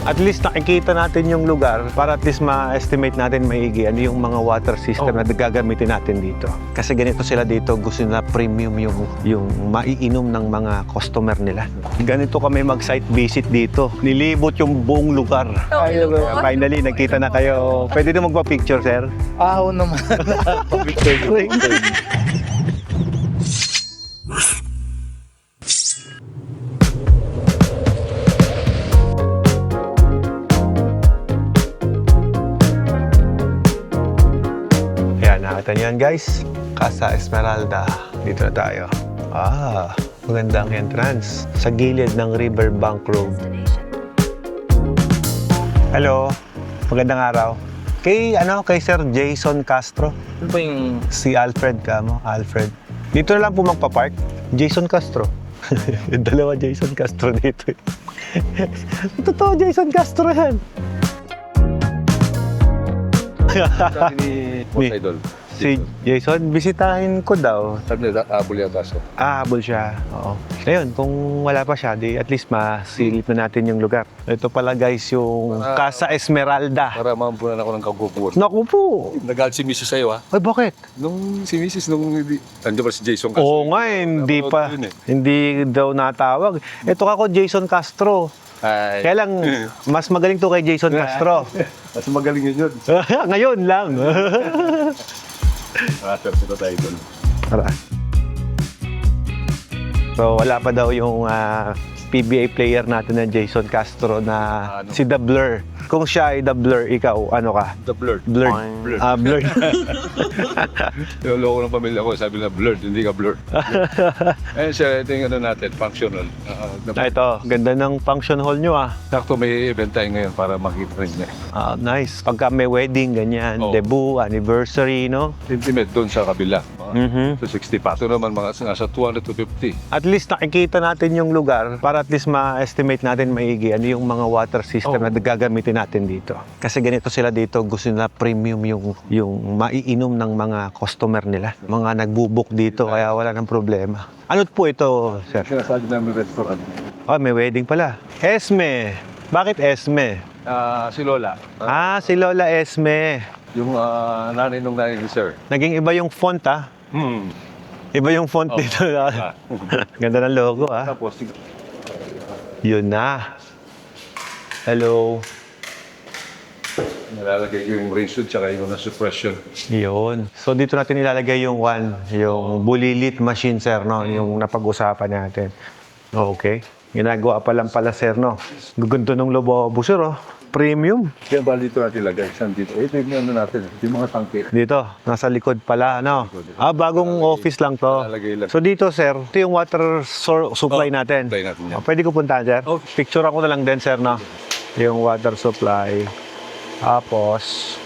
At least nakikita natin yung lugar para at least ma-estimate natin maigi ano yung mga water system na gagamitin natin dito. Kasi ganito sila dito, gusto nila premium yung maiinom ng mga customer nila. Ganito kami mag-site visit dito. Nilibot yung buong lugar. Finally, nagkita na kayo. Pwede na magpa-picture, sir? Oo naman. Ayan, nakita niyo yan guys. Casa Esmeralda. Dito na tayo. Magandang entrance. Sa gilid ng Riverbank Road. Hello. Magandang araw. Kay Sir Jason Castro. Ano ba yung... Si Alfred kamo, Alfred. Dito na lang po magpa-park. Jason Castro. Yung dalawa Jason Castro dito. Totoo Jason Castro yan. Sabi ni Boss Idol. Si Jason, bisitahin ko daw. Sabi nila, abol yata siya. Habol siya. Oo. Ngayon, kung wala pa siya, di at least masilip na natin yung lugar. Ito pala guys, yung Casa Esmeralda. Para mampunan ako ng kagupuan. Naku po. Nagalit si Mrs. sa'yo, ha? Ay, bakit? Nung si Mrs. Nandiyan pa si Jason Castro. Oo nga, hindi pa. Yun, eh. Hindi daw natawag. Ito ako, Jason Castro. Ay. Kaya lang, mas magaling to kay Jason Castro. Mas magaling yun. Ngayon lang. Sila tayo doon. Tara. So, wala pa daw yung PBA player natin na Jason Castro na si The Blur. Kung siya ay The Blur, ikaw, ano ka? The Blurred. Blurred. Blurred. Blurred. Yung loko ng pamilya ko, sabi na blurred, hindi ka blurred. Ayun siya, ito yung ano natin, functional. Ito, ganda ng function hall nyo Sakto may event tayo ngayon para makita rin niya. Nice. Pagka may wedding, ganyan, Oo. debut, anniversary, no? Intimate doon sa kabila. Mhm. So 60 pa. Ito naman mga nasa 200 to 50. At least nakikita natin yung lugar para at least ma-estimate natin maigi ano yung mga water system na gagamitin natin dito. Kasi ganito sila dito, gusto nila premium yung maiinom ng mga customer nila. Mga nagbubook dito kaya wala nang problema. Ano po ito, sir? Sinasabi namin restaurant. May wedding pala. Esme. Bakit Esme? Si Lola. Si Lola Esme. Yung nanay nung nanay ni Sir. Naging iba yung font Iba yung font dito. Ganda ng logo Tapos, Yun na. Hello. nilalagay yung rain suit tsaka yung suppression. Yun. So dito natin ilalagay yung yung bulilit machine, sir, no? Yung napag-usapan natin. Okay. Ginagawa pa lang pala, sir, no? Gugunto ng lobo, sir, Premium. Kaya ba dito natin ilagay? Saan dito? Ito yung ano natin, yung mga tangke. Dito, nasa likod pala, no? Bagong office lang to. Lalagay lang. So dito, sir, ito yung water supply natin. Supply natin yan. Pwede ko puntahan, sir? Oh. Picture ako na lang din, sir, no? Yung water supply. Tapos,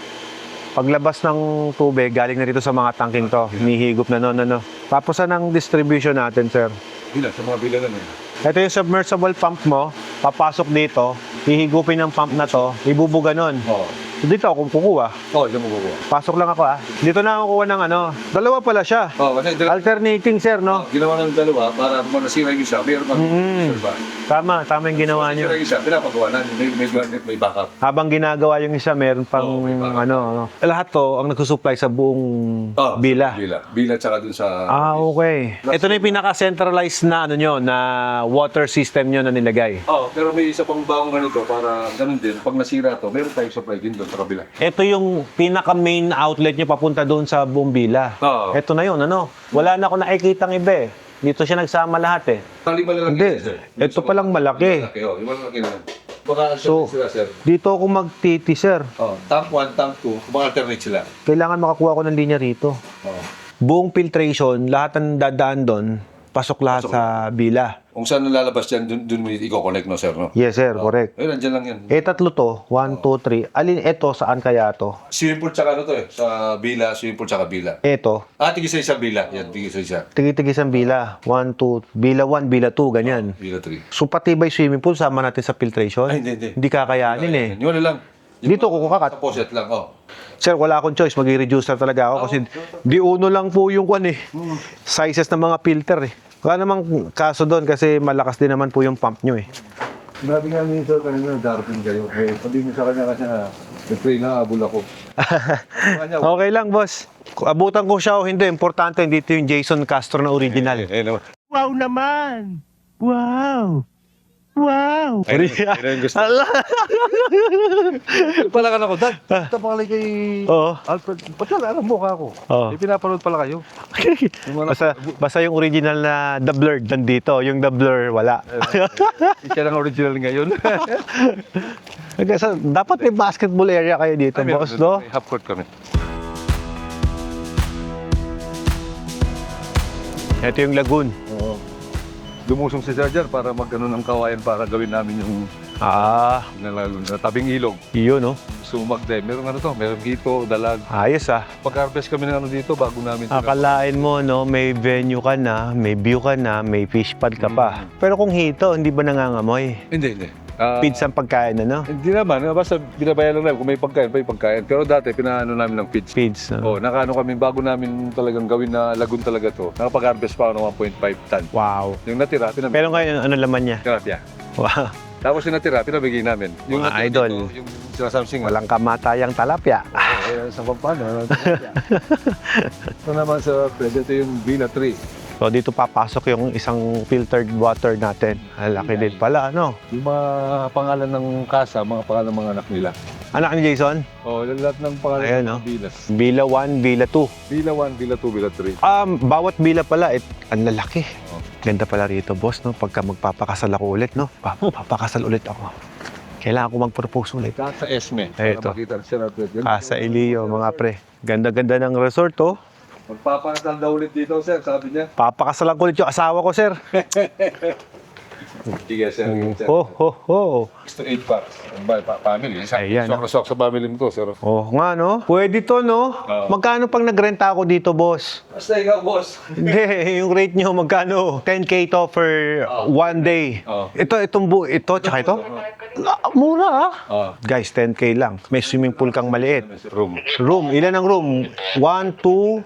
paglabas ng tubig, galing na dito sa mga tangking to. Hinihigop na nun, ano. Tapos, anong distribution natin, sir? Bila, sa mga bila na Ito yung submersible pump mo, papasok dito, hihigupin ng pump na to, ibubuga nun. Oo. So, dito ako kukuha. Oo, dyan mo kukuha. Pasok lang ako, Dito na ako kukuha ng dalawa pala siya. Oo, kasi Alternating, sir, no? ginawa ng dalawa para kung nasira yung isa, mayroon kang survive. Tama yung ginawa niyo. Nasira yung isa, pinapagawa na, may backup. Habang ginagawa yung isa, meron pang may backup. Lahat to ang nagsusupply sa buong bila. Bila tsaka dun sa... Okay. Ito na yung pinaka-centralized na na water system nyo na nilagay. Oo, pero may isa pang baong ganito para ganun din. Pag nasira to, meron tayong supply din doon sa kabila. Ito yung pinaka-main outlet nyo papunta doon sa buong bila. Oo. Ito na yun, Wala na ako nakikitang iba, Dito siya nagsama lahat, Tali malalaki Hindi. sir. Ito palang malaki. Yung malalaki na. Baka So, alternate sila, sir. dito ako magtiti, sir. Tank 1, tank 2, baka alternate sila. Kailangan makakuha ko ng linya rito. Oo. Buong filtration, lahat ng dadaan doon, pasok lahat sa bila. Kung saan lalabas yan, dun mo i-connect, no, sir, no? Yes, sir. Correct. Ayun, nandiyan lang yan. Tatlo to. 1, 2, 3. Alin ito? Saan kaya to? Swimming pool tsaka ano to sa bila, swimming pool tsaka bila. Ito. Tigis sa isang bila. Yan, tigis sa isa. Tigi-tigis ang bila. 1, 2. Bila 1, bila 2. Ganyan. Bila 3. So, pati ba yung swimming pool, sama natin sa filtration? Hindi. Hindi kakayanin, Yun na lang. Dito ko kakat. Sa poset lang, Sir, wala akong choice. Mag-reducer talaga ako kasi di uno lang po yung sizes ng mga filter, Wala namang kaso doon kasi malakas din naman po yung pump nyo, Sinabi nga minsan kanina, Darwin kayo. Eh, pati mo sa kanya kasi nag-pray na abol ako. Okay lang, boss. Abutan ko siya o hindi, importante dito yung Jason Castro na original. Naman. Wow naman! Wow! Wow! Ayun yung gusto. Pala ka na ko, Dad. Ito pala kay Oo. Alfred. Ba't yan? Anong mukha ko? Oo. Eh, pinapanood pala kayo. Basta yung original na The Blurred nandito, yung The Blur wala. Siya lang original ngayon. Kasi dapat may basketball area kayo dito, boss, no? May half court kami. Ito yung lagoon. Oo. Lumusong si Sarger para mag-ano ng kawayan para gawin namin yung Ah, na tabing ilog. yun, no? So mag-dive. Meron ano to, meron hito, dalag. Ayos, ah. Pag-harvest kami ng ano dito bago namin. Akalain mo, no, may venue ka na, may view ka na, may fish pad ka pa. Pero kung hito, hindi ba nangangamoy? Hindi. Feeds ang pagkain, ano? Hindi naman, basta binabayan lang namin. Kung may pagkain, may pagkain. Pero dati, pinaano namin ng feeds. Feeds. Nakaano kami, bago namin talagang gawin na lagoon talaga to, nakapag-harvest pa ako ng 1.5 ton. Wow. Yung natira, pinabigay. Pero ngayon, ano laman niya? Tilapia. Wow. Tapos yung natira, pinabigay namin. Yung Mga natira idol. dito, yung sinasamsing. Walang kamatayang talapya. Sa pampano. Ito naman sa pwede, ito yung Villa 3. So dito papasok yung isang filtered water natin. Laki din pala, ano? Yung mga pangalan ng kasa, mga pangalan ng mga anak nila. Anak ni Jason? Lahat ng pangalan Ayan, ng no? mga bilas. Villa 1, Villa 2. Villa 1, Villa 2, Villa 3. Bawat villa pala, ang lalaki. Oh. Ganda pala rito, boss, no? Pagka magpapakasal ako ulit, no? Papakasal ulit ako. Kailangan ko mag-propose ulit. Kasa Esme. Ito. Para makita siya natin. Casa Elio, mga pre. Ganda-ganda ng resort, oh. Magpapakasal daw ulit dito, sir, sabi niya. Papakasalan ko ulit yung asawa ko, sir. Sige, sir. Ho, ho, ho. 8 packs. Family. Ayan, no? Sok sa family mo to, sir. Oh, nga, no? Pwede to, no? Oo. Magkano pang nagrenta ako dito, boss? Basta ikaw, boss. Hindi, yung rate nyo, magkano? 10K to for one day. Oo. Ito, tsaka ito? Mura, ah. Oh. Guys, 10K lang. May swimming pool kang maliit. Room. Room, ilan ang room? 1, 2,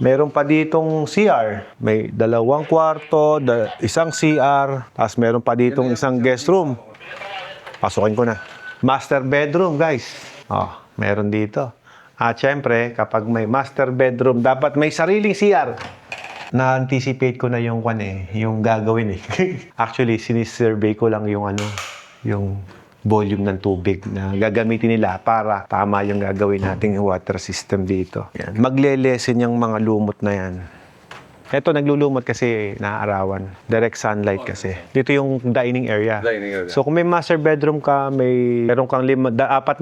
meron pa ditong CR. May 2 kwarto, isang CR, tapos meron pa ditong isang guest room. Pasukin ko na. Master bedroom, guys. Meron dito. At syempre, kapag may master bedroom, dapat may sariling CR. Na-anticipate ko na yung yung gagawin eh. Actually, sinisurvey ko lang yung yung volume ng tubig na gagamitin nila para tama yung gagawin nating water system dito. Yan. Magle-lessen yung mga lumot na yan. Ito, naglulumot kasi naaarawan. Direct sunlight kasi. Dito yung dining area. Dining area. So, kung may master bedroom ka, meron kang 4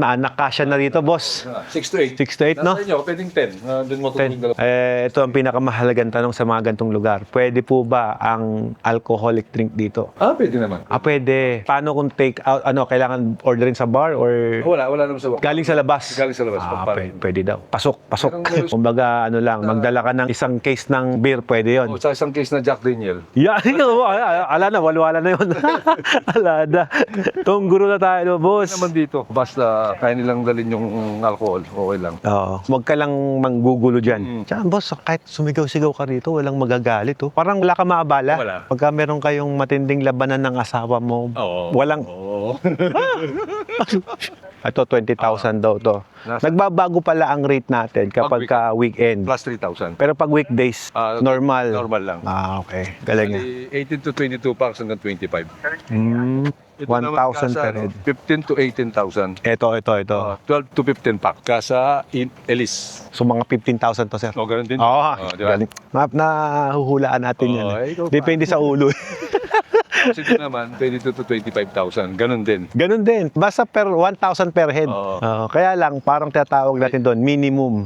na anak, kasya na dito, boss. 6 to 8. 6 to 8, no? Nasa inyo, pwedeng 10. Doon mo tutulong dalawa. Ito ang pinakamahalagang tanong sa mga gantong lugar. Pwede po ba ang alcoholic drink dito? Pwede naman. Pwede. Paano kung take out, kailangan orderin sa bar or Wala naman sa galing sa labas? Galing sa labas. Pwede daw. Pasok. Meron- Kumbaga, magdala ka ng isang case ng beer, pwede yon. Sa isang case na Jack Daniel. Yan, ala na, walwala na yun. Ala na. Tungguro na tayo, boss. Naman dito, basta kaya nilang dalhin yung alcohol, okay lang. Oo. Huwag ka lang manggugulo dyan. Tsaka, boss, kahit sumigaw-sigaw ka rito, walang magagalit. Oh. Parang wala ka maabala. Wala. Pagka meron kayong matinding labanan ng asawa mo, walang... Oo. Ito, 20,000 daw to. Nagbabago pala ang rate natin kapag ka weekend. Plus 3,000. Pero pag weekdays, normal. Normal lang. Okay. Galing nga. 18 to 22 packs hanggang 25. Ito 1,000 naman kasa, per head. 15 to 18,000. Ito. 12 to 15 pack. Kasa Elise. So mga 15,000 to, sir. O, ganun din. Oo, Di ba? galing. Nahuhulaan natin yan. ikaw pa. Depende sa ulo. Kasi ito naman, 22 to 25,000. Ganun din. Ganun din. Basta per 1,000 per head. Oo. Kaya lang, parang tinatawag natin doon, minimum.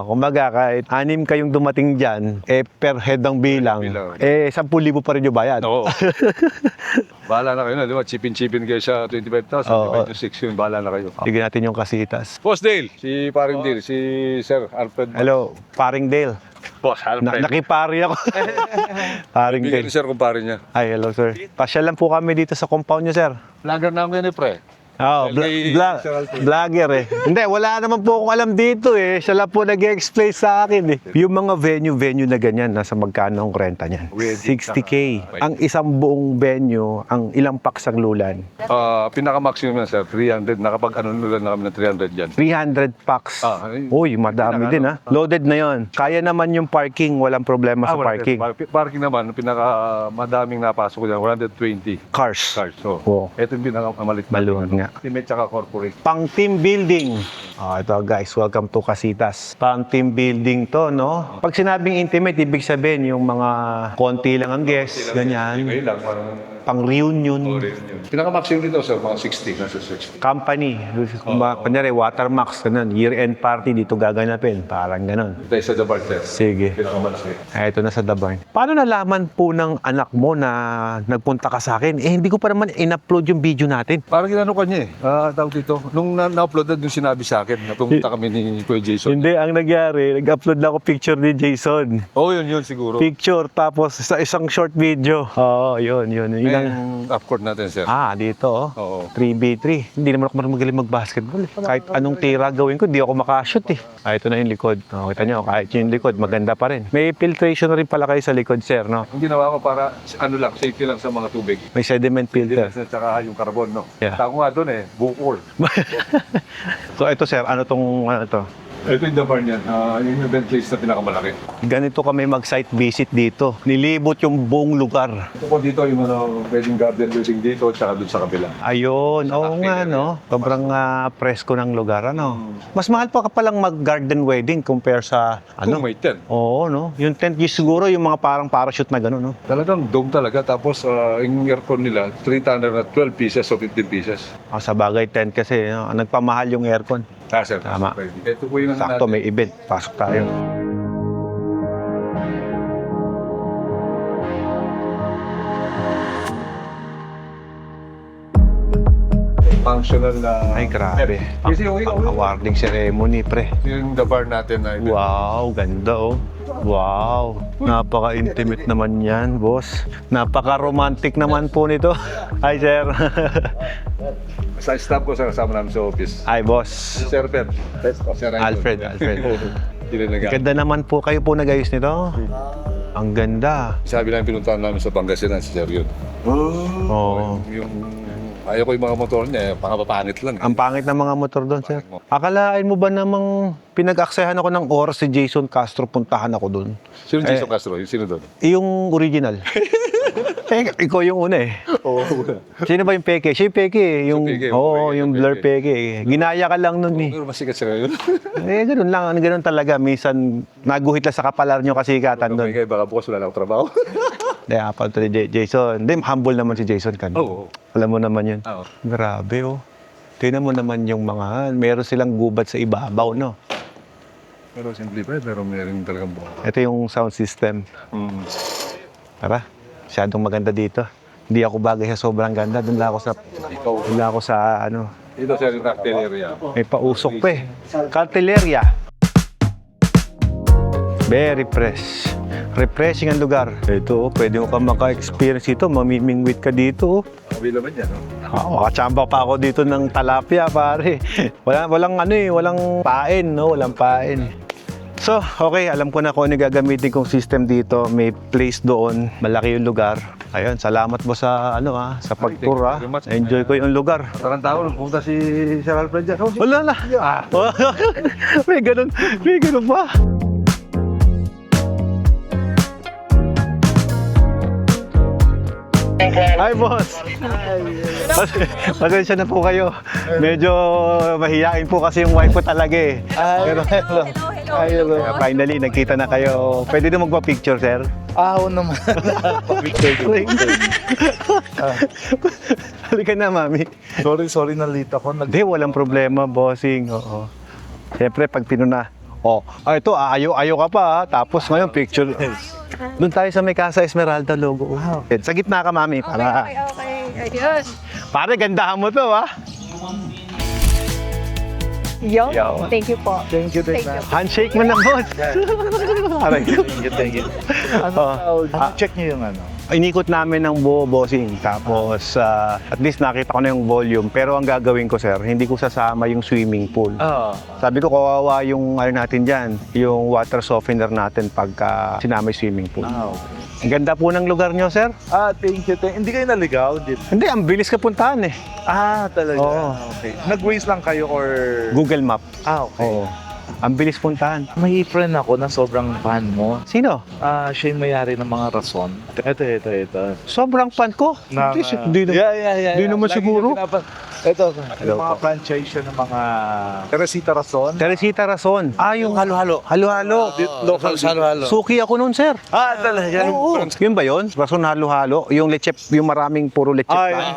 Kumbaga, kahit 6 kayong dumating dyan, per head ang bilang, 10,000 pa rin yung bayad. Oo. Bahala na kayo na, di ba? Chipin kayo sa 25,000. Oo. 26 yun, bahala na kayo. Bigyan natin yung kasitas. Boss Dale, si Paring Dale, si Sir Alfred. Hello, Paring Dale. Boss Alfred. Nakipari ako. Paring Bigyan ni Dale. Sir kumpare niya. Ay, hello, sir. Pasyal lang po kami dito sa compound nyo, sir. Vlogger na ako ngayon, pre. Oh, vlogger eh. Hindi, wala naman po akong alam dito eh. Siya lang po nag-explain sa akin eh. Yung mga venue na ganyan, nasa magkano ang renta niyan? 60K. Ang isang buong venue, ang ilang packs ang lulan? Pinaka-maximum na sir, 300. Nakapag-ano nila na kami ng 300 dyan. 300 packs. Ay. Uy, madami din ha. Loaded na yon. Kaya naman yung parking, walang problema sa parking. Parking naman, pinaka-madaming napasok ko dyan, 120 Cars. cars. So, Oo. ito yung pinaka-malit. Balloon nga. Estimate tsaka corporate. Pang team building. Ito guys, welcome to Casitas. Pang team building to, no? Pag sinabing intimate, ibig sabihin yung mga konti lang ang guests, ganyan. Ngayon lang, parang Pang reunion. pinaka-maximum dito sir, mga 60. Nasa 60. Company. Kunyari, Watermax, ganun. Year-end party dito gaganapin. Parang ganun. Tayo sa Dabar sir. Sige. Pinaka-maximum. Ito na sa The Barn. Paano nalaman po ng anak mo na nagpunta ka sa akin? Eh, hindi ko pa naman in-upload yung video natin. Parang ginano kanya eh. Tawag dito. Nung na-upload na yung sinabi sa akin, na pumunta kami ni Kuya Jason. Hindi, ang nangyari, nag-upload na ako picture ni Jason. Oo, yun siguro. Picture, tapos sa isang short video. Oo, yun. Yung upcourt natin sir. Dito, Oo. 3v3. Hindi naman ako marunong magaling mag-basketball. Kahit anong tira gawin ko, di ako makashoot eh. Ito na yung likod. Kita nyo, kahit yung likod, maganda pa rin. May filtration na rin pala kayo sa likod, sir, no? Ang ginawa ko para, safety lang sa mga tubig. May sediment filter. At saka yung carbon, no? Yeah. Tako nga doon eh, bukol. So ito, sir, ano to? Ito yung Dabar niyan. Yung event place na pinakamalaki. Ganito kami mag-site visit dito. Nilibot yung buong lugar. Ito po dito yung wedding garden building dito at saka doon sa kabila. Ayun, oo nga, no? Sobrang presko ng lugar, ano? Mas mahal pa ka palang mag-garden wedding compare sa, Kung may tent. Oo, no? Yung tent, yung siguro yung mga parang parachute na gano'n, no? Talagang dome talaga. Tapos yung aircon nila, 312 pieces o 15 pieces. Sa bagay, tent kasi, no? Nagpamahal yung aircon. Sir. Tama. Ito po yung Sakto, may event. Pasok tayo. functional na... Ay, grabe. Kasi yung Awarding ceremony, pre. yung Dabar natin na event. Wow, ganda, oh. Wow, napaka-intimate naman yan, boss. Napaka-romantic naman po nito. Hi, sir. Sa staff ko, sa kasama namin sa office. Hi, boss. Sir Pep. Sir Alfred. Ganda. Ganda naman po. Kayo po nag-ayos nito. Ang ganda. Sabi lang pinuntahan namin sa Pangasinan, si Sir yun. Oo. Yung... Ayaw ko yung mga motor niya, pangapapanit lang. Ang pangit ng mga motor doon, sir. Akalain mo ba namang pinag-aksayahan ako ng oras si Jason Castro, puntahan ako doon? Sino Jason Castro? Yung sino doon? Yung original. Ikaw yung una eh. Oo. Sino ba yung peke? Siya yung peke eh. Yung, peke, yung blur peke eh. Ginaya ka lang nun eh. Pero masikat siya ngayon. Ganun lang. Ganun talaga. Minsan, naguhit lang sa kapalar nyo kasikatan doon. Kaya baka bukas wala lang akong trabaho. Hindi, apal to ni Jason. Hindi, humble naman si Jason kan. Oo. Alam mo naman yun. Oo. Grabe oh. Tingnan mo naman yung mga, meron silang gubat sa ibabaw, no? Pero simplified, pero meron talagang buka. Ito yung sound system. Tara, masyadong maganda dito. Hindi ako bagay sa sobrang ganda. Doon lang ako sa ano. Ito sa yung carteleria. May pausok pa eh. Carteleria. Very fresh. Refreshing ang lugar. Ito, pwede mo ka maka-experience ito. Mamimingwit ka dito. Available yan, no? Makachamba pa ako dito ng talapia, pare. Walang pain, no? Walang pain. So, okay, alam ko na kung ano gagamitin kong system dito. May place doon, malaki yung lugar. Ayun, salamat mo sa sa pag-tour ha. Enjoy ko yung lugar. Tarang tao, nung pumunta si Sir Alfred dyan. Wala na. May ganun pa. Hi, boss! Pasensya na po kayo. Medyo mahihain po kasi yung wife ko talaga eh. Pero hello. Hello. Finally, nagkita na kayo. Pwede na magpa-picture, sir? Oo naman. Halika na, mami. Sorry, nalita ko. Hindi, walang problema, bossing. Oo. Siyempre, pag pinuna, ito, ayaw ka pa ha. Tapos ngayon, picture. Doon tayo sa may Casa Esmeralda logo. Wow. Sa gitna ka, mami. Para... Okay. Ayun. Pare, gandahan mo to, ha? Yo. Yo. Thank you po. Thank you. Handshake mo na, boss. Aray. Thank you. Ano, check niyo yung ano. Inikot namin ng buo, bossing. Tapos, at least nakita ko na yung volume. Pero ang gagawin ko, sir, hindi ko sasama yung swimming pool. Sabi ko, kawawa yung ano natin dyan, yung water softener natin pagka sinama yung swimming pool. Ang ganda po ng lugar nyo, sir. Thank you. Hindi kayo naligaw? Hindi, ang bilis ka puntahan eh. Talaga? Oo. Okay. Nag-waze lang kayo or... Google Map. Okay. Oo. Ang bilis puntahan. May friend ako na sobrang fan mo. Sino? Siya yung may-ari ng mga rason. Ito. Sobrang fan ko. Hindi Di naman siguro. Ito, Hello yung mga po. franchise siya ng mga Teresita Rason. Teresita Rason. Yung halo-halo. Halo-halo. Local halo-halo. Suki ako nun, sir. Talaga? Oo. Yun ba yun? Rason halo-halo? Yung leche, yung maraming puro leche lang.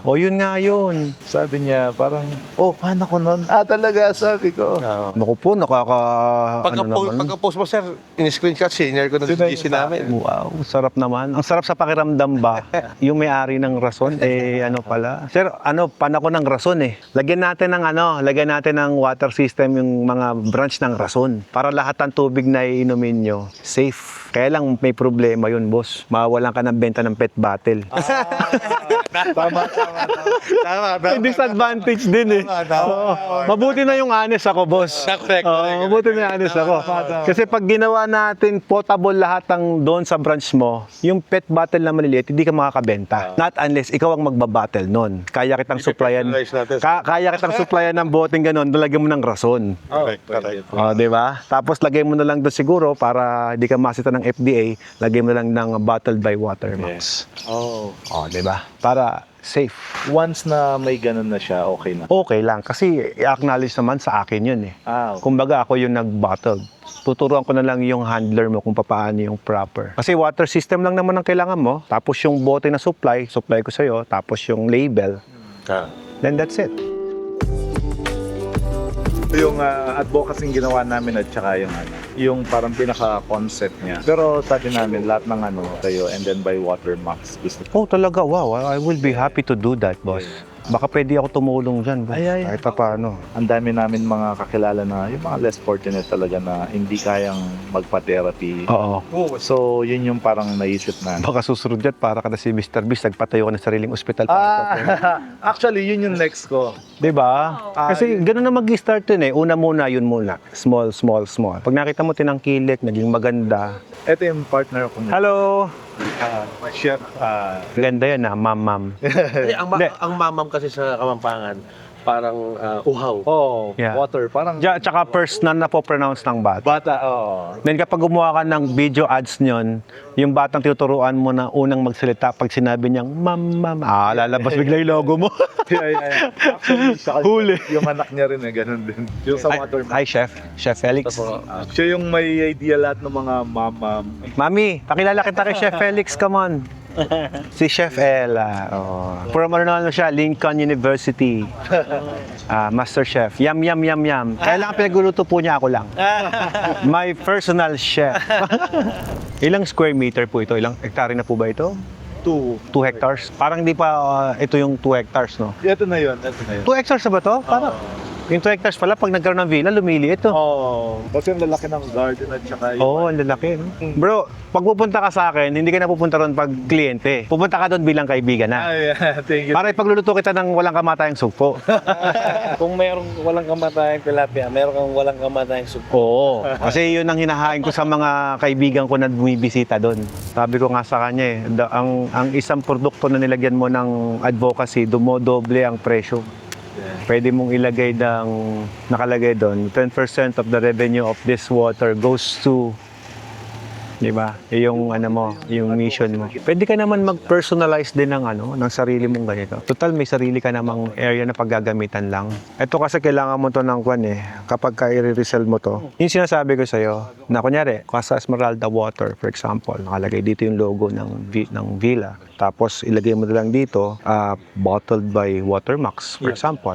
O yun nga yun. Sabi niya, parang, fan ako nun. Talaga, sabi ko. Naku po, naman. Pagka-post mo, sir, in-screenshot, senior ko na sa GC namin. Wow, sarap naman. Ang sarap sa pakiramdam ba? Yung may-ari ng rason, ano pala. Sir, pan ako ng rason eh. Lagyan natin ng water system yung mga branch ng rason. Para lahat ng tubig na iinumin nyo, safe. Kaya lang may problema yun, boss. Mawawalan ka ng benta ng pet bottle. Tama. May disadvantage din eh. Mabuti na yung honest ako, boss. Correct. Mabuti na yung honest ako. Kasi pag ginawa natin potable lahat ng doon sa branch mo, yung pet bottle na maliliit, hindi ka makakabenta. Not unless ikaw ang magbabattle nun. Kaya kitang supplyan. Kaya kitang supplyan ng boteng ganun, dalagyan mo ng rason. Correct. Di ba? Tapos lagay mo na lang doon siguro para hindi ka masita ng FDA, lagay mo na lang ng bottled by Watermax. Di ba? Para safe. Once na may ganun na siya, okay na. Okay lang kasi i-acknowledge naman sa akin yun eh. Okay. Kumbaga ako yung nag-bottle. Tuturuan ko na lang yung handler mo kung paano yung proper. Kasi water system lang naman ang kailangan mo. Tapos yung bote na supply ko sa'yo. Tapos yung label. Then that's it. Yung advocacy ginawa namin at saka yung parang pinaka-concept niya. Pero sabi namin, lahat ng kayo and then by Watermax. Gusto Oh, talaga? Wow. I will be happy to do that, boss. Baka pwede ako tumulong dyan. Boss. Ay. Kahit pa paano. Ang dami namin mga kakilala na yung mga less fortunate talaga na hindi kayang magpa-therapy. Oo. So, yun yung parang naisip na. Baka susunod yan para ka na si Mr. Beast. Nagpatayo ka ng sariling ospital. Actually, yun yung next ko. Diba? Kasi gano'n na mag-start yun eh. Una muna, yun muna. Small. Pag nakita mo tinangkilik, naging maganda. Ito yung partner ko. Hello! Chef. Ganda yan ma'am. Ang mamam kasi sa Kamampangan, parang uhaw. Yeah. Water. Parang Tsaka first na napopronounce ng bata. bata. Then kapag gumawa ka ng video ads nyon, yung batang tinuturuan mo na unang magsalita, pag sinabi niyang ma'am, lalabas bigla yung logo mo. Yeah. Actually, Huli. yung anak niya rin ganun din. Yung sa Watermax. Hi, Chef Felix. Siya yung may idea lahat ng mga mama. Mami, pakilala kita kay Chef Felix, come on. Si Chef Ella. From siya, Lincoln University. Master Chef. Yum. Kailangan pinagluluto po niya, ako lang. My personal chef. Ilang square meter po ito? Ilang hektare na po ba ito? 2 hectares. Parang hindi pa ito yung 2 hectares, no? Ito na yun. 2 hectares na ba to? Parang yung 2 hectares pala, pag nagkaroon ng villa, lumili ito. Kasi ang lalaki ng garden at saka Oo, ang lalaki. No? Bro, pag pupunta ka sa akin, hindi ka na pupunta ron pag kliyente. Pupunta ka doon bilang kaibigan na. Thank you. Para ipagluluto kita ng walang kamatayang sugpo. Kung mayroong walang kamatayang tilapia, mayroong kang walang kamatayang supo. Oo. Kasi yun ang hinahain ko sa mga kaibigan ko na bumibisita doon. Sabi ko nga sa kanya ang isang produkto na nilagyan mo ng advocacy, dumodoble ang presyo. Pwede mong ilagay nakalagay doon, 10% of the revenue of this water goes to, di ba? Yung yung mission mo. Pwede ka naman mag-personalize din ng sarili mong ganito. Total may sarili ka namang area na paggagamitan lang. Ito kasi kailangan mo to ng kapag ka i-resell mo to. Yung sinasabi ko sa'yo, na kunyari, Casa Esmeralda Water, for example, nakalagay dito yung logo ng villa. Tapos ilagay mo na lang dito, bottled by Watermax, for example.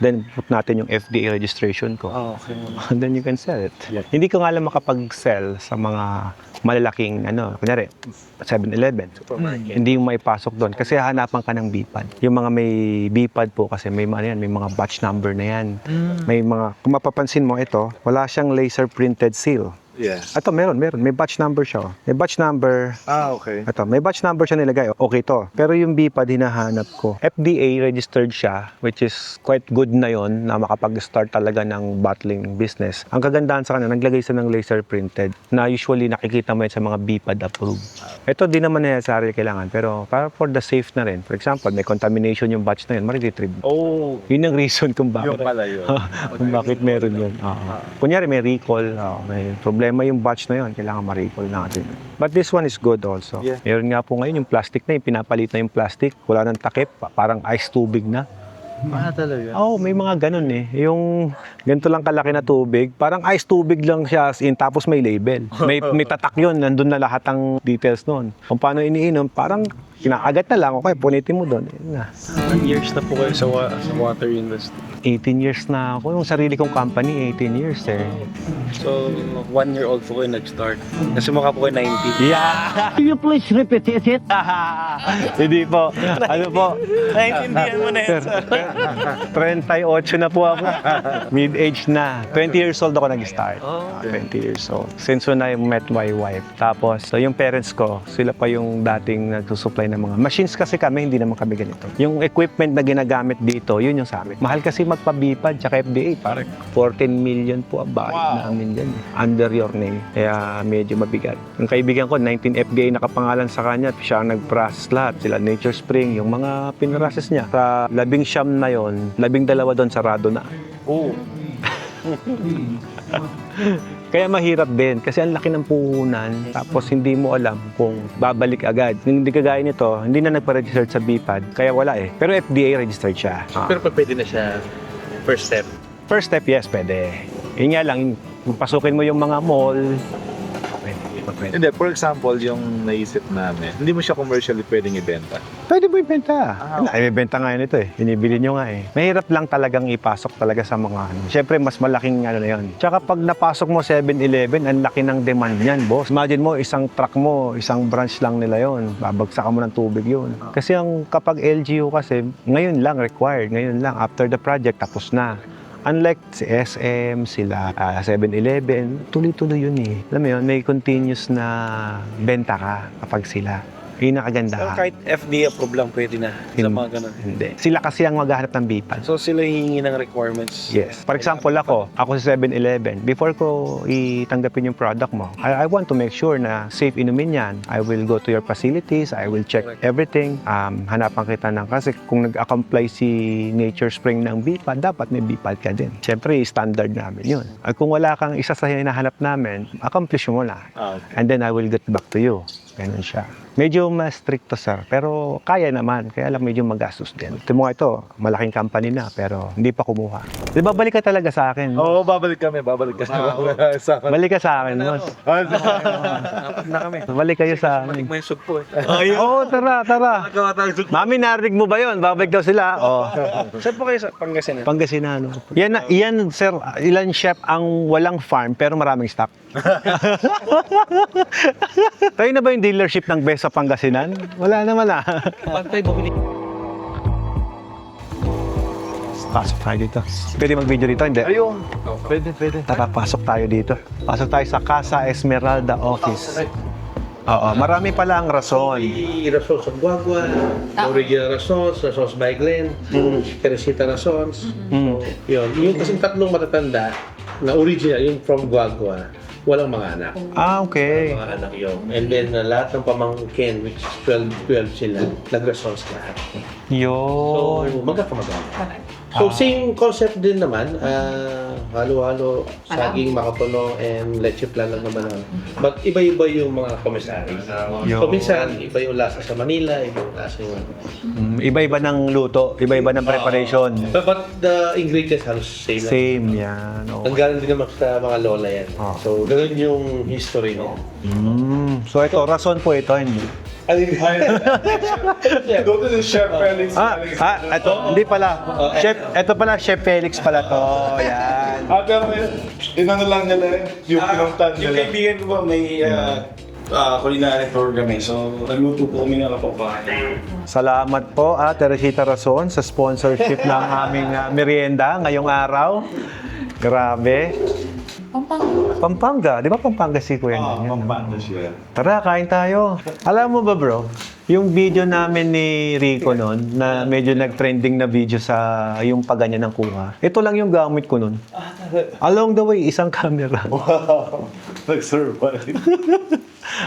Then put natin yung FDA registration ko. Okay. And then you can sell it. Hindi ko nga alam makapag-sell sa mga malalaking, kunyari, 7-Eleven. Hindi yung maipasok doon kasi hahanapan ka ng BPAD. Yung mga may BPAD po kasi may mga batch number na yan. May mga, kung mapapansin mo ito, wala siyang laser printed seal. Yeah. Ito, meron. May batch number siya. May batch number. Okay. Ito, may batch number siya nilagay. Okay to. Pero yung BPAD hinahanap ko. FDA registered siya, which is quite good na yon na makapag-start talaga ng bottling business. Ang kagandahan sa kanya, naglagay siya ng laser printed na usually nakikita mo yan sa mga BPAD approved. Ito di naman necessary kailangan, pero para for the safe na rin. For example, may contamination yung batch na yun, ma-retrieve. Oh, Yun ang reason kung bakit. yung pala yun. Kung bakit meron yun. Kunyari may recall, may problema yung batch na yun, kailangan ma-recall natin. But this one is good also. Yeah. Meron nga po ngayon yung plastic na, yung pinapalit na yung plastic, wala nang takip, parang ice tubig na. Talaga. May mga ganun eh. Yung ganito lang kalaki na tubig, parang ice tubig lang siya as in, tapos may label. May tatak yun, nandun na lahat ng details nun. Kung paano iniinom, parang kinakagat na lang, okay, punitin mo doon. Years na po kayo sa water industry. 18 years na ako. Yung sarili kong company, 18 years eh. So, 1 year old po kayo nag-start. Kasi mukha po kayo 90. Yeah! Can you please repeat it? Hindi po. Ano po? Naintindihan mo na yan, sir. 38 na po ako. Mid-age na. 20 years old ako nag-start. 20 years old. Since when I met my wife. Tapos, yung parents ko, sila pa yung dating nagsusupply ng mga machines kasi kami, hindi naman kami ganito. Yung equipment na ginagamit dito, yun yung sa amin. Mahal kasi magpa-BPAD tsaka FDA. Parang 14 million po ang bayad namin dyan. Under your name. Kaya medyo mabigat. Yung kaibigan ko, 19 FDA nakapangalan sa kanya. Siya ang nag-process lahat. Sila Nature Spring, yung mga pinrases niya. Sa 19 na yon, 12 doon sarado na. Kaya mahirap din kasi ang laki ng puhunan tapos hindi mo alam kung babalik agad. Hindi kagaya nito, hindi na nagpa-register sa BPAD kaya wala eh. Pero FDA registered siya. Pero pwede na siya first step. First step, yes, pwede. Yun nga lang, kung pasukin mo yung mga mall, pwede. Hindi, for example, yung naisip namin, hindi mo siya commercially pwedeng ibenta. Pwede mo ibenta. Ay, ibenta nga yun ito eh. Binibili nyo nga eh. Mahirap lang talagang ipasok talaga sa mga ano. Siyempre, mas malaking ano na yun. Tsaka pag napasok mo 7-Eleven, ang laki ng demand niyan, boss. Imagine mo, isang truck mo, isang branch lang nila yon. Babagsakan mo ng tubig yun. Kasi kapag LGU kasi, ngayon lang required. Ngayon lang, after the project, tapos na. Unlike si SM, sila 7-Eleven, tuloy-tuloy yun eh. Alam mo yun, may continuous na benta ka kapag sila. Yun ang So, kagandahan. kahit FDA approved lang pwede na sa mga ganun. Hindi. Sila kasi ang maghahanap ng BPAD. So, sila hihingi ng requirements. Yes. For example, ako sa 7-Eleven, before ko itanggapin yung product mo, I want to make sure na safe inumin yan. I will go to your facilities, I will check everything. Hanapan kita ng, kasi kung nag-comply si Nature Spring ng BPAD, dapat may BPAD ka din. Siyempre, standard namin yun. Kung wala kang isa sa hinahanap namin, accomplish mo na. And then I will get back to you. Ganun siya. Medyo mas stricto, sir. Pero kaya naman. Kaya lang medyo magastos din. Ito mga ito, malaking company na, pero hindi pa kumuha. Di ba, balik ka talaga sa akin? Oo, babalik kami. Balik Balik ka sa akin, boss. Apat na kami. Balik kayo sa akin. Balik mo yung sugpo eh. Oo, tara. Mami, narinig mo ba yun? Babalik daw sila. Oh. Saan po kayo sa Pangasinan? Pangasinan. Yan, sir, ilan chef ang walang farm pero maraming stock? Tayo na ba yung dealership ng Best sa Pangasinan? Wala naman ah. Pantay, bumili. Pasok tayo dito. Pwede mag-video dito? Hindi. Ayun. Pwede. Tara, pasok tayo dito. Pasok tayo sa Casa Esmeralda office. Oo, marami pala ang rason. Rason sa Guagua, Original Rasons, Rasons by Glenn, Teresita Rasons. So, yun. Yung kasing tatlong matatanda na original, yung from Guagua, walang mga anak. Okay. Mga anak yun. And then lahat ng pamangkin, which is 12 sila, nag-Rasons lahat. So, Yun. magkakamagana. So, same concept din naman. Halo-halo, saging, makatono, and leche plan lang naman. But iba-iba yung mga commissary. So, minsan, iba yung lasa sa Manila, iba yung lasa yung... Iba-iba ng luto, iba-iba ng preparation. But the ingredients halos same lang. Same yan. Okay. Nanggaling din naman sa mga lola yan. So, ganun yung history niya. So ito, rason po ito. Hindi. Go to the Chef Felix. Ito, hindi pala. Chef, ito pala, Chef Felix pala to. Yan. Pero inano lang nila yung pinuntan Yung nila. kaibigan ko po may culinary program eh. So, nagluto po kami ng kapapakain. Salamat po, Teresita Rason, sa sponsorship ng aming merienda ngayong araw. Grabe. Pampanga. Di ba Pampanga si Kuya? Yan, no? Pampanga siya. Tara, kain tayo. Alam mo ba bro, yung video namin ni Rico noon, na medyo nag-trending na video sa yung paganyan ng kuha, ito lang yung gamit ko noon. Along the way, isang camera. Wow! Nag-survive.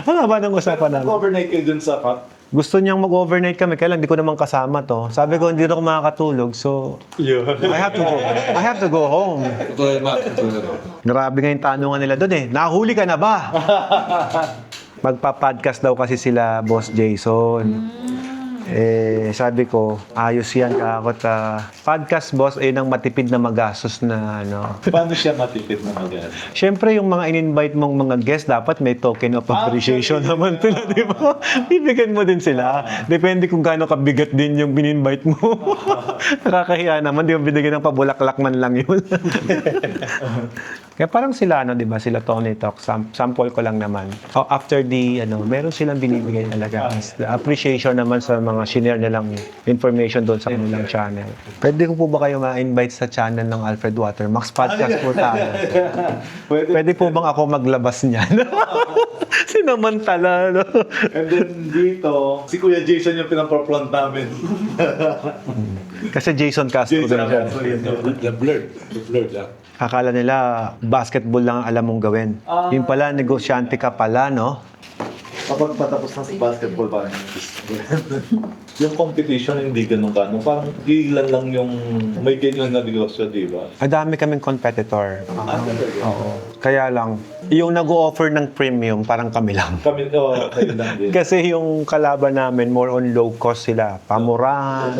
Ano ba nang usapan namin? Overnight kayo dun sa cut. Gusto niyang mag-overnight kami, kaya lang hindi ko naman kasama to. Sabi ko, hindi na ako makakatulog, so I have to go home. Grabe nga yung tanungan nila doon eh. Nahuli ka na ba? Magpa-podcast daw kasi sila Boss Jason. Eh, sabi ko, ayos yan kakot. Podcast boss ay nang matipid na magastos na ano. Paano siya matipid na mag-aas? Siyempre, yung mga in-invite mong mga guests, dapat may token of appreciation naman sila, di ba? Bibigyan mo din sila. Depende kung gaano kabigat din yung in-invite mo. Nakakahiya naman, di ba binigyan ng pabulaklak man lang yun. Kaya parang sila, ano, di ba? Sila Tony Talk, sample ko lang naman. After the, meron silang binibigay talaga. Appreciation naman sa mga shinare nilang information doon sa kanilang channel. Pwede ko po ba kayo ma-invite sa channel ng Alfred Watermax? Podcast po tayo. Pwede po bang ako maglabas niyan? Sinamantala, no? And then dito, si Kuya Jason yung pinaproplant namin. Kasi Jason Castro din siya. The blurred lang. Akala nila basketball lang ang alam mong gawin. Yung pala, negosyante ka pala, no? Kapag patapos na sa basketball, parang yung competition hindi ganun ka. Parang ilan lang yung may ganyan na negosyo, di ba? Ang dami kaming competitor. Oo. Kaya lang, yung nag-o-offer ng premium, parang kami lang. Kami, kayo lang din. Kasi yung kalaban namin, more on low cost sila. Pamurahan.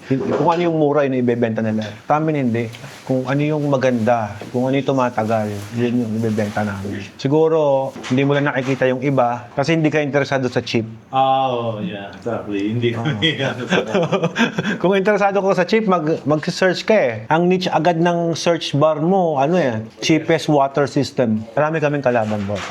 Kung ano yung mura, yun ibebenta nila. Tamin hindi. Kung ano yung maganda, kung ano yung tumatagal, yun yung ibebenta namin. Siguro, hindi mo lang nakikita yung iba kasi hindi ka interesado sa cheap. Yeah, exactly. Hindi ko Kung interesado ka sa cheap, mag-search ka eh. Ang niche agad ng search bar mo, cheapest water system. Marami kaming kalaban, boss.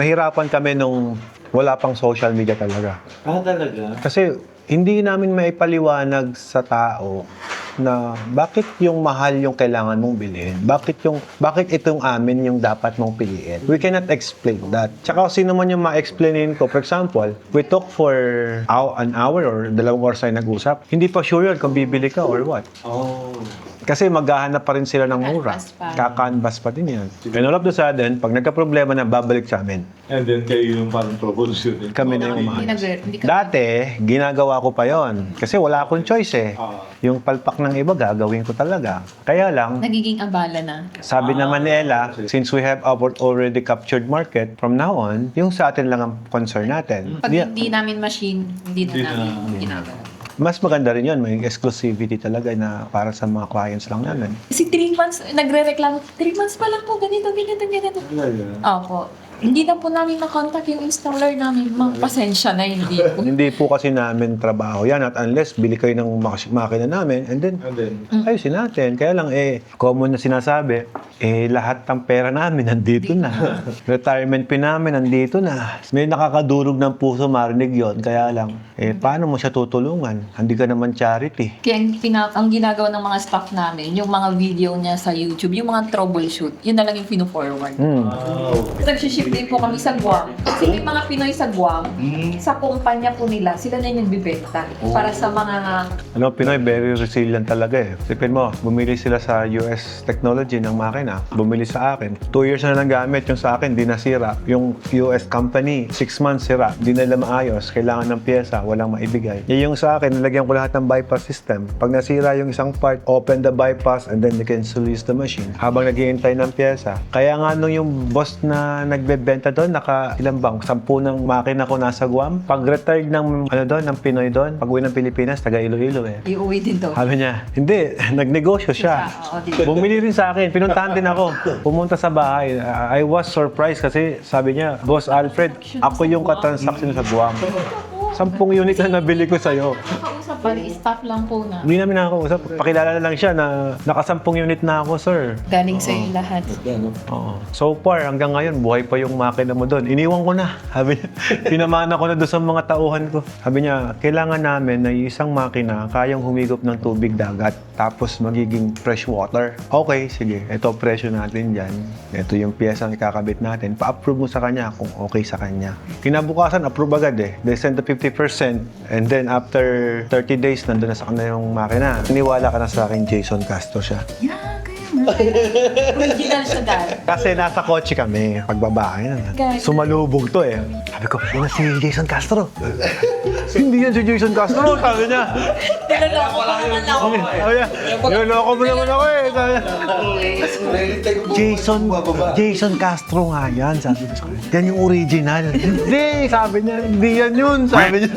Nahirapan kami nung wala pang social media talaga. talaga? Kasi hindi namin maipaliwanag sa tao na bakit yung mahal yung kailangan mong bilhin. Bakit itong amin yung dapat mong piliin. We cannot explain that. Tsaka sino man yung ma-explainin ko. For example, we talk for an hour or 2 oras ay nag-usap. Hindi pa sure yun kung bibili ka or what. Kasi maghahanap pa rin sila ng mura. Kakanvas pa din yan. And all of the sudden, pag nagka-problema na, babalik sa amin. And then kayo yung parang troubleshooting. Kami na yung Hindi umayos. hindi ka Dati, ginagawa ko pa yon kasi wala akong choice eh. Yung palpak ng iba, gagawin ko talaga. Kaya lang, nagiging abala na. sabi naman ni Ella, since we have our already captured market, from now on, yung sa atin lang ang concern natin. Pag hindi namin machine, hindi na namin ginagawa. Mas maganda rin yun, may exclusivity talaga na para sa mga clients lang namin. Kasi 3 months, nagre-reklamo, 3 months pa lang po, ganito. Opo. Hindi na po namin na-contact yung installer namin. Mga pasensya na, hindi po. Hindi po kasi namin trabaho yan at unless bili kayo ng makina namin and then ayusin natin. Kaya lang common na sinasabi, lahat ng pera namin nandito na. Retirement pin namin nandito na. May nakakadurog ng puso marinig yon. Kaya lang, paano mo siya tutulungan? Hindi ka naman charity. Kaya ang ginagawa ng mga staff namin, yung mga video niya sa YouTube, yung mga troubleshoot, yun na lang yung pino-forward. Nag-ship din po kami sa Guam. Kasi may mga Pinoy sa Guam, sa kumpanya po nila, sila na yung nagbibenta. Para sa mga... Pinoy, very resilient talaga eh. Sipin mo, bumili sila sa US technology ng makina. Bumili sa akin. 2 years na gamit yung sa akin, di nasira. Yung US company, 6 months sira. Di nila maayos. Kailangan ng pyesa, walang maibigay. Yung sa akin, nilagyan ko lahat ng bypass system. Pag nasira yung isang part, open the bypass and then you can still use the machine. Habang naghihintay ng pyesa. Kaya nga nung yung boss na nagbebenta doon, ilan bang? 10 ng makina ko nasa Guam. Pag-retired ng ng Pinoy doon, pag-uwi ng Pilipinas, taga Iloilo eh. Iuwi din to. Sabi niya, hindi, nagnegosyo siya. Bumili rin sa akin, pinuntahan din ako. Pumunta sa bahay. I was surprised kasi sabi niya, Boss Alfred, ako yung katransaction sa Guam. 10 unit na nabili ko sa'yo. Nakausap pa, staff lang po na. Hindi namin nakakausap. Pakilala na lang siya na naka-10 unit na ako, sir. Galing sa'yo lahat. Oo. So far, hanggang ngayon, buhay pa yung makina mo doon. Iniwan ko na. Sabi niya, pinamana ko na doon sa mga tauhan ko. Sabi niya, kailangan namin na isang makina kayang humigop ng tubig dagat tapos magiging fresh water. Okay, sige. Ito presyo natin dyan. Ito yung piyesa na ikakabit natin. Pa-approve mo sa kanya kung okay sa kanya. Kinabukasan, approve agad eh. They send the 50% and then after 30 days, nandun na sa kanila yung makina. Niwala ka na sa akin, Jason Castro siya. Yeah, kaya nga. Original siya dad. Kasi nasa kotse kami, pagbabae na. Guys. Sumalubog to eh. Sabi ko, yun na si Jason Castro. Hindi yan si Jason Castro, sabi niya. Tinaloko pa naman ako. Sabi niya, niloloko mo naman ako eh. Sabi niya, Jason Castro nga yan, sabi ko sa kanya. Yan yung original. Hindi, sabi niya, hindi yan yun, sabi niya.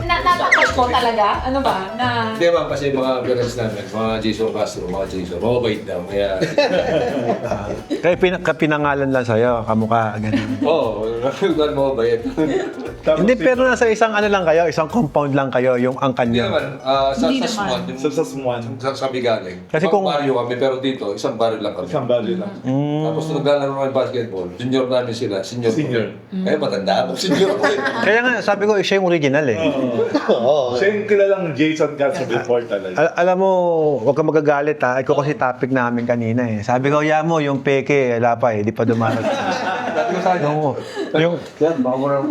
Natakot ko talaga? Ano ba? Na... Hindi ma'am, kasi mga parents namin, mga Jason Castro, mga Jason, mababait daw. Kaya, Kaya pinangalan lang sa'yo, kamukha, ganun. oo, huwag mababait. Hindi, pero nasa isang ano lang kayo, isang compound lang kayo, yung angkan Hindi niyo. naman, sa Hindi Sasmuan, Sa Sasmuan. sa Bigaling. Kasi Kasi kung- barrio kami, pero dito, isang barrio lang kami. Isang value lang. Tapos nung naglalaro ng basketball, junior namin sila, senior. Kaya matanda ako, senior ko eh. Kaya nga, sabi ko, siya yung original eh. Siya yung kilalang Jason Castro before talaga. Alam mo, huwag ka magagalit ha. Ikaw kasi topic namin kanina eh. Sabi ko, ya mo, yung peke, wala pa eh. Di pa dumarat. Sabi ko sa kanya, Oo. Yung, yan, baka mo na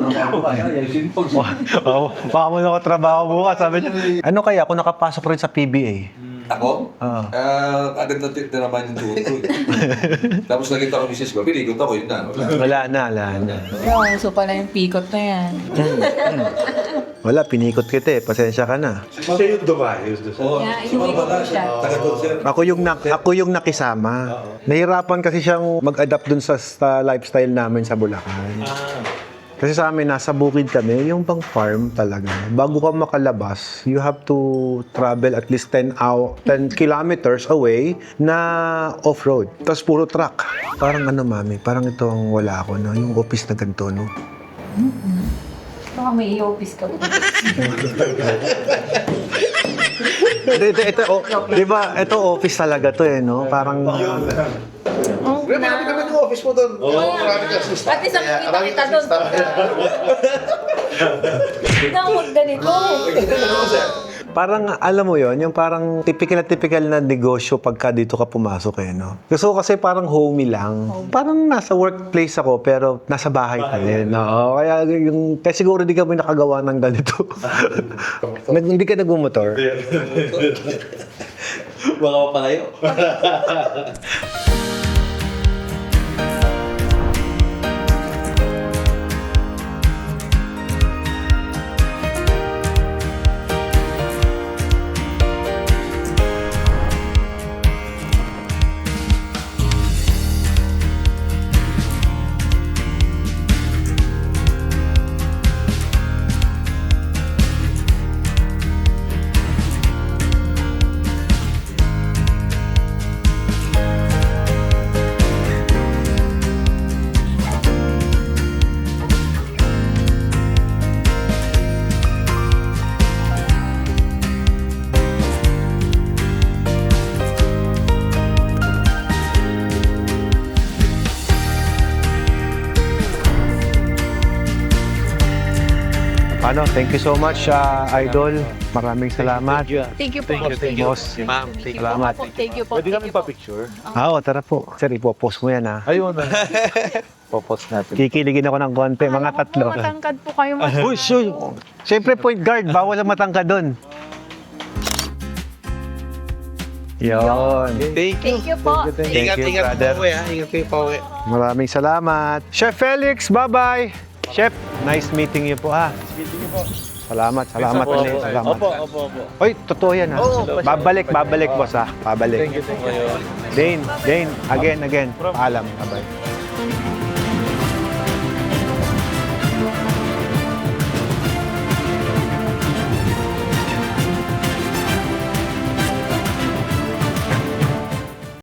kaya, yung pag baka mo na ako trabaho bukas. Sabi niya, ano kaya kung nakapasok rin sa PBA? Ako? Oo. Agad na naman yung tuhod ko. Tapos nakita ko ni sis ko, pinikot ako, yun na. Wala na. Wow, so pala yung pikot na yan. Wala, pinikot kita eh. Pasensya ka na. Siya yung dumayos. Oo, Yeah, inuwi ko siya. taga-concert. Ako yung nakisama. Nahirapan kasi siyang mag-adapt dun sa lifestyle namin sa Bulacan. Kasi sa amin, nasa bukid kami, yung pang farm talaga. Bago ka makalabas, you have to travel at least 10 kilometers away na off-road. Tapos puro truck. Parang ano, mami, parang ito ang wala ako, no? Yung office na ganito, no? Baka may i-office ka. Di ba, ito office talaga to eh, no? Parang... Marami naman yung office mo doon. Oo, marami ka assistant. At isang kita doon. Hindi ako ganito. Parang, alam mo yon, yung parang typical na negosyo pagka dito ka pumasok eh, no? Gusto ko kasi parang homey lang. Parang nasa workplace ako, pero nasa bahay ka din, no? Kaya siguro di kami nakagawa ng ganito. Hindi ka nagmumotor. Baka mapalayo. Thank you so much, Idol. Maraming salamat. Thank you po. Boss. Ma'am, thank you. Salamat. Thank you po. Pwede kami pa-picture? Oo, tara po. Sir, ipopost mo yan, ha? Ayun na. Popost natin. Kikiligin ako ng konti, mga tatlo. Matangkad po kayo. Uy, siyempre point guard, bawal ang matangkad doon. Yun. Thank you. Thank you po. Thank you, Ingat brother. po ha. Ingat kayo po. Maraming salamat. Chef Felix, bye-bye. Chef, nice meeting you po, ha? Salamat ulit. Salamat. Opo. Oy, totoo yan, ha? Babalik, boss, ha? Babalik. Thank you. Dane, again. Paalam. Bye-bye.